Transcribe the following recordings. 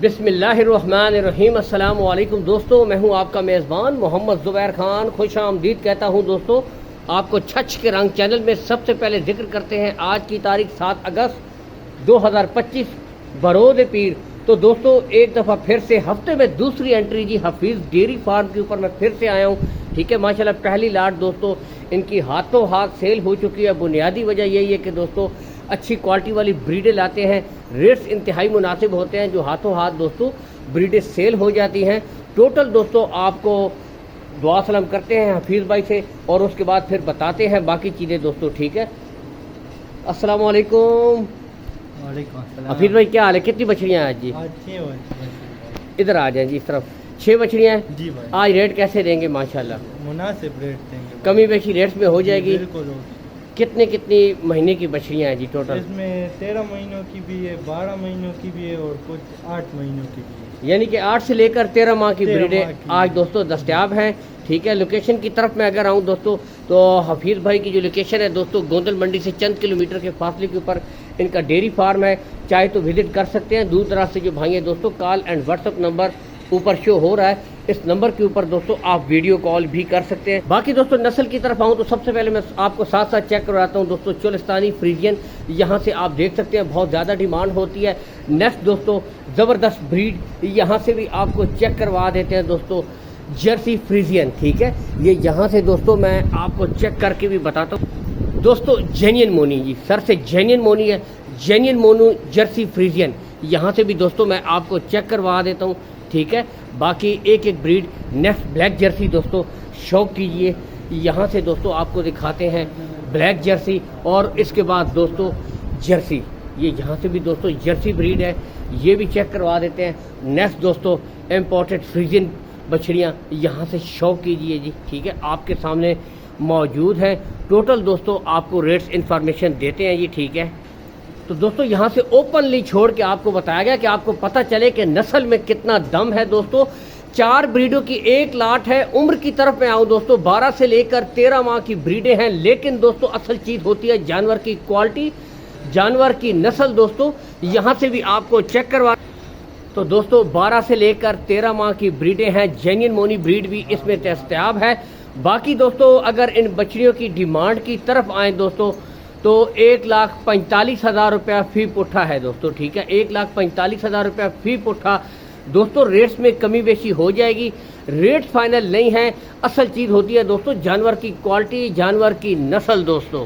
बिस्मिल्लाहिर्रहमानिर्रहीम। अस्सलाम वालेकुम दोस्तों, मैं हूं आपका मेज़बान मोहम्मद ज़ुबैर खान। खुश आमदीद कहता हूं दोस्तों आपको। छछ के रंग चैनल में सबसे पहले जिक्र करते हैं आज की तारीख 7 अगस्त 2025 बरोद पीर। तो दोस्तों एक दफ़ा फिर से हफ्ते में दूसरी एंट्री जी हफीज़ डेयरी फार्म के ऊपर मैं फिर से आया हूँ। ठीक है, माशाल्लाह पहली लाट दोस्तों इनकी हाथों हाथ सेल हो चुकी है। बुनियादी वजह यही है कि दोस्तों अच्छी क्वालिटी वाली ब्रीडें लाते हैं, रेट्स इंतहाई मुनासिब होते हैं, जो हाथों हाथ दोस्तों ब्रीडें सेल हो जाती हैं। टोटल दोस्तों आपको दुआ सलाम करते हैं हफीज़ भाई से और उसके बाद फिर बताते हैं बाकी चीज़ें दोस्तों। ठीक है, अस्सलाम वालेकुम। हफीज़ भाई क्या हाल है, कितनी बछड़ियाँ हैं आज जी? इधर आ जाएं जी, इस तरफ 6 बछड़ियाँ हैं जी भाई। आज रेट कैसे देंगे? माशाल्लाह मुनासिब रेट देंगे, कमी बेशी रेट्स में हो जाएगी। बिल्कुल। कितने कितनी महीने की बछड़ियाँ हैं जी टोटल? इसमें 13 महीनों की भी है, 12 महीनों की भी है और कुछ 8 महीनों की भी है। यानी कि 8 से लेकर 13 माह की ब्रीडें आज दोस्तों दस्तयाब हैं। ठीक है, लोकेशन की तरफ मैं अगर आऊँ दोस्तों तो हफीज़ भाई की जो लोकेशन है दोस्तों गोंदल मंडी से चंद किलोमीटर के फासले के ऊपर इनका डेयरी फार्म है। चाहे तो विजिट कर सकते हैं। दूर दराज से जो भाई हैं दोस्तों, कॉल एंड व्हाट्सअप नंबर ऊपर शो हो रहा है, इस नंबर के ऊपर दोस्तों आप वीडियो कॉल भी कर सकते हैं। बाकी दोस्तों नस्ल की तरफ आऊँ तो सबसे पहले मैं आपको साथ साथ चेक करवाता हूँ दोस्तों चोलिस्तानी फ्रीजियन। यहाँ से आप देख सकते हैं बहुत ज़्यादा डिमांड होती है। नेक्स्ट दोस्तों ज़बरदस्त ब्रीड यहाँ से भी आपको चेक करवा देते हैं दोस्तों, जर्सी फ्रीजियन। ठीक है, ये यहाँ से दोस्तों मैं आपको चेक करके भी बताता हूँ दोस्तों। जेन्युइन मोनी जी, सर से जेन्युइन मोनी है, जेन्युइन मोनू जर्सी फ्रीजियन। यहाँ से भी दोस्तों मैं आपको चेक करवा देता हूँ। ठीक है, बाकी एक एक ब्रीड। नेक्स्ट ब्लैक जर्सी दोस्तों शौक कीजिए, यहाँ से दोस्तों आपको दिखाते हैं ब्लैक जर्सी। और इसके बाद दोस्तों जर्सी, ये यहाँ से भी दोस्तों जर्सी ब्रीड है, ये भी चेक करवा देते हैं। नेक्स्ट दोस्तों इम्पोर्टेड फ्रीजियन बछड़ियाँ, यहाँ से शौक कीजिए जी। ठीक है, आपके सामने मौजूद है। टोटल दोस्तों आपको रेट्स इंफॉर्मेशन देते हैं जी। ठीक है, तो दोस्तों यहाँ से ओपनली छोड़ के आपको बताया गया कि आपको पता चले कि नस्ल में कितना दम है दोस्तों। 4 ब्रीडों की एक लाट है। उम्र की तरफ में आऊँ दोस्तों 12 से लेकर 13 माह की ब्रीडें हैं, लेकिन दोस्तों असल चीज़ होती है जानवर की क्वालिटी, जानवर की नस्ल दोस्तों। यहाँ से भी आपको चेक करवा तो दोस्तों 12 से लेकर 13 माह की ब्रीडें हैं। जेन्युइन मोनी ब्रीड भी इसमें दस्तयाब है। बाकी दोस्तों अगर इन बछड़ियों की डिमांड की तरफ आए दोस्तों तो 1,45,000 रुपया फी पुट्ठा है दोस्तों। ठीक है, 1,45,000 रुपया फी पुट्ठा दोस्तों। रेट्स में कमी बेशी हो जाएगी, रेट फाइनल नहीं है। असल चीज़ होती है दोस्तों जानवर की क्वालिटी, जानवर की नस्ल दोस्तों।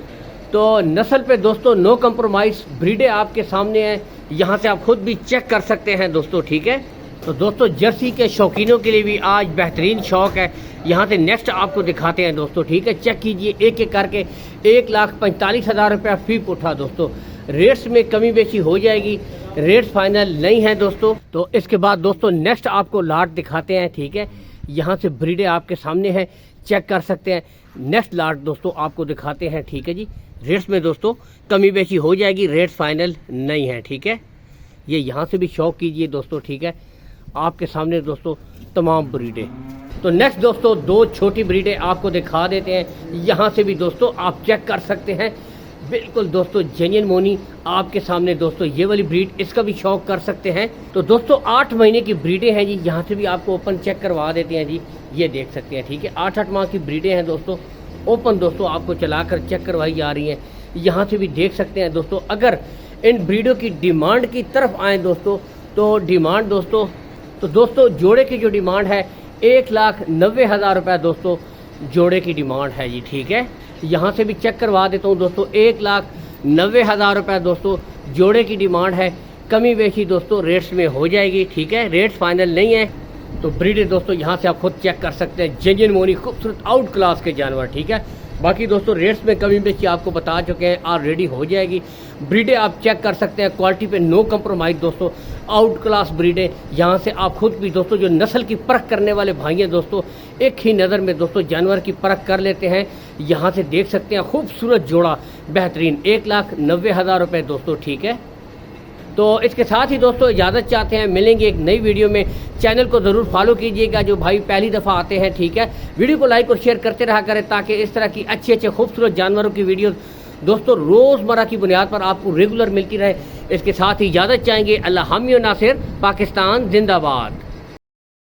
तो नस्ल पे दोस्तों नो कंप्रोमाइज़, ब्रीडें आपके सामने हैं, यहाँ से आप खुद भी चेक कर सकते हैं दोस्तों। ठीक है, तो दोस्तों जर्सी के शौकीनों के लिए भी आज बेहतरीन शौक है। यहाँ से नेक्स्ट आपको दिखाते हैं दोस्तों। ठीक है, चेक कीजिए एक एक करके। 1,45,000 रुपया फी उठा दोस्तों। रेट्स में कमी बेशी हो जाएगी, रेट्स फाइनल नहीं है दोस्तों। तो इसके बाद दोस्तों नेक्स्ट आपको लाट दिखाते हैं। ठीक है, यहाँ से ब्रीडें आपके सामने हैं, चेक कर सकते हैं। नेक्स्ट लाट दोस्तों आपको दिखाते हैं। ठीक है जी, रेट्स में दोस्तों कमी बेशी हो जाएगी, रेट्स फाइनल नहीं है। ठीक है, ये यहाँ से भी शौक कीजिए दोस्तों। ठीक है, आपके सामने दोस्तों तमाम ब्रीडें। तो नेक्स्ट दोस्तों 2 छोटी ब्रीडें आपको दिखा देते हैं। यहाँ से भी दोस्तों आप चेक कर सकते हैं, बिल्कुल दोस्तों जेन्युइन मोनी आपके सामने दोस्तों। ये वाली ब्रीड, इसका भी शौक कर सकते हैं। तो दोस्तों 8 महीने की ब्रीडें हैं जी, यहाँ से भी आपको ओपन चेक करवा देते हैं जी। ये देख सकते हैं। ठीक है, 8-8 माह की ब्रीडें हैं दोस्तों। ओपन दोस्तों आपको चलाकर चेक करवाई जा रही हैं, यहाँ से भी देख सकते हैं दोस्तों। अगर इन ब्रीडों की डिमांड की तरफ आए दोस्तों तो डिमांड दोस्तों जोड़े की जो डिमांड है 1,90,000 रुपया दोस्तों जोड़े की डिमांड है जी। ठीक है, यहाँ से भी चेक करवा देता हूँ दोस्तों। 1,90,000 रुपया दोस्तों जोड़े की डिमांड है। कमी बेशी दोस्तों रेट्स में हो जाएगी। ठीक है, रेट्स फाइनल नहीं है। तो ब्रीडें दोस्तों यहाँ से आप खुद चेक कर सकते हैं, जेन्युइन मोनी खूबसूरत आउट क्लास के जानवर। ठीक है, बाकी दोस्तों रेट्स में कमी बेशी आपको बता चुके हैं, ऑलरेडी हो जाएगी। ब्रीडें आप चेक कर सकते हैं, क्वालिटी पे नो कंप्रोमाइज़ दोस्तों, आउट क्लास ब्रीडें। यहाँ से आप खुद भी दोस्तों जो नस्ल की परख करने वाले भाई हैं दोस्तों, एक ही नज़र में दोस्तों जानवर की परख कर लेते हैं। यहाँ से देख सकते हैं खूबसूरत जोड़ा बेहतरीन, 1,90,000 रुपये दोस्तों। ठीक है, तो इसके साथ ही दोस्तों इजाज़त चाहते हैं, मिलेंगे एक नई वीडियो में। चैनल को ज़रूर फॉलो कीजिएगा जो भाई पहली दफ़ा आते हैं। ठीक है, वीडियो को लाइक और शेयर करते रहा करें ताकि इस तरह की अच्छे अच्छे खूबसूरत जानवरों की वीडियो दोस्तों रोज़मर्रा की बुनियाद पर आपको रेगुलर मिलती रहे। इसके साथ ही इजाज़त चाहेंगे। अल्लाह हामी और नासिर, पाकिस्तान जिंदाबाद।